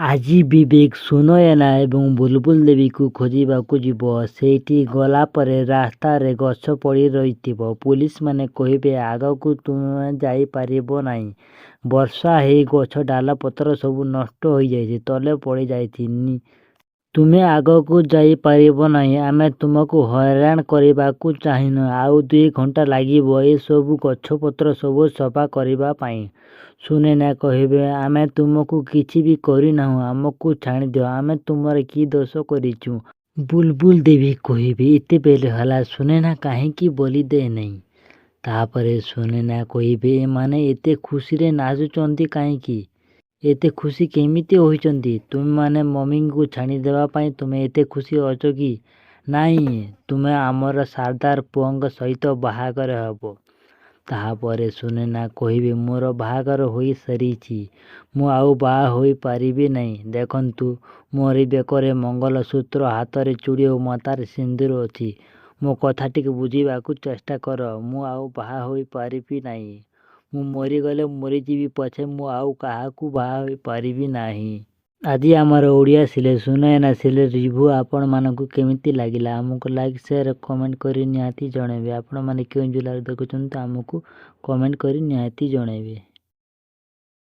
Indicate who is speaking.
Speaker 1: ଆଜି ବିବେକ ସୁନୟନା ଏବଂ ବୁଲବୁଲ ଦେବୀକୁ ଖୋଜିବାକୁ ଯିବ। ସେଇଠି ଗଲା ପରେ ରାସ୍ତାରେ ଗଛ ପଡ଼ି ରହିଥିବ। ପୁଲିସମାନେ କହିବେ ଆଗକୁ ତୁମେ ଯାଇପାରିବ ନାହିଁ। ବର୍ଷା ହେଇ ଗଛ ଡାଳପତ୍ର ସବୁ ନଷ୍ଟ ହୋଇଯାଇଛି, ତଳେ ପଡ଼ିଯାଇଛି। ତୁମେ ଆଗକୁ ଯାଇପାରିବ ନାହିଁ। ଆମେ ତୁମକୁ ହଇରାଣ କରିବାକୁ ଚାହିଁନୁ। ଆଉ 2 ଘଣ୍ଟା ଲାଗିବ ଏସବୁ ଗଛପତ୍ର ସବୁ ସଫା କରିବା ପାଇଁ। ସୁନୟନା କହିବେ ଆମେ ତୁମକୁ କିଛି ବି କରିନାହୁଁ, ଆମକୁ ଛାଡ଼ିଦିଅ। ଆମେ ତୁମର କି ଦୋଷ କରିଛୁ? ବୁଲବୁଲ ଦେବୀ କହିବେ ଏତେବେଳେ ହେଲା ସୁନୟନା କାହିଁକି ବୋଲି ଦେ ନାହିଁ। ତାପରେ ସୁନୟନା କହିବେ ଏମାନେ ଏତେ ଖୁସିରେ ନାଚୁଛନ୍ତି କାହିଁକି? ଏତେ ଖୁସି କେମିତି ହୋଇଛନ୍ତି? ତୁମେମାନେ ମମିଙ୍କୁ ଛାଡ଼ିଦେବା ପାଇଁ ତୁମେ ଏତେ ଖୁସି ଅଛ କି? ନାହିଁ, ତୁମେ ଆମର ସର୍ଦ୍ଦାର ପୁଅଙ୍କ ସହିତ ବାହାଘର ହେବ। ତାହାପରେ ସୁନୟନା କହିବେ ମୋର ବାହାଘର ହୋଇସାରିଛି, ମୁଁ ଆଉ ବାହା ହୋଇପାରିବି ନାହିଁ। ଦେଖନ୍ତୁ ମୋରି ବେକରେ ମଙ୍ଗଳସୂତ୍ର, ହାତରେ ଚୁଡ଼ି ଓ ମାଥାରେ ସିନ୍ଦୂର ଅଛି। ମୋ କଥା ଟିକେ ବୁଝିବାକୁ ଚେଷ୍ଟା କର। ମୁଁ ଆଉ ବାହା ହୋଇପାରିବି ନାହିଁ। ମୁଁ ମରିଗଲେ ମରିଯିବି ପଛେ ମୁଁ ଆଉ କାହାକୁ ବାହା ହୋଇପାରିବି ନାହିଁ। ଆଜି ଆମର Odia serial Sunayana serial review ଆପଣମାନଙ୍କୁ କେମିତି ଲାଗିଲା? ଆମକୁ ଲାଇକ୍, ସେୟାର, କମେଣ୍ଟ କରି ନିହାତି ଜଣାଇବେ। ଆପଣମାନେ କେଉଁ ଜିଲ୍ଲାରୁ ଦେଖୁଛନ୍ତି ଆମକୁ କମେଣ୍ଟ କରି ନିହାତି ଜଣାଇବେ।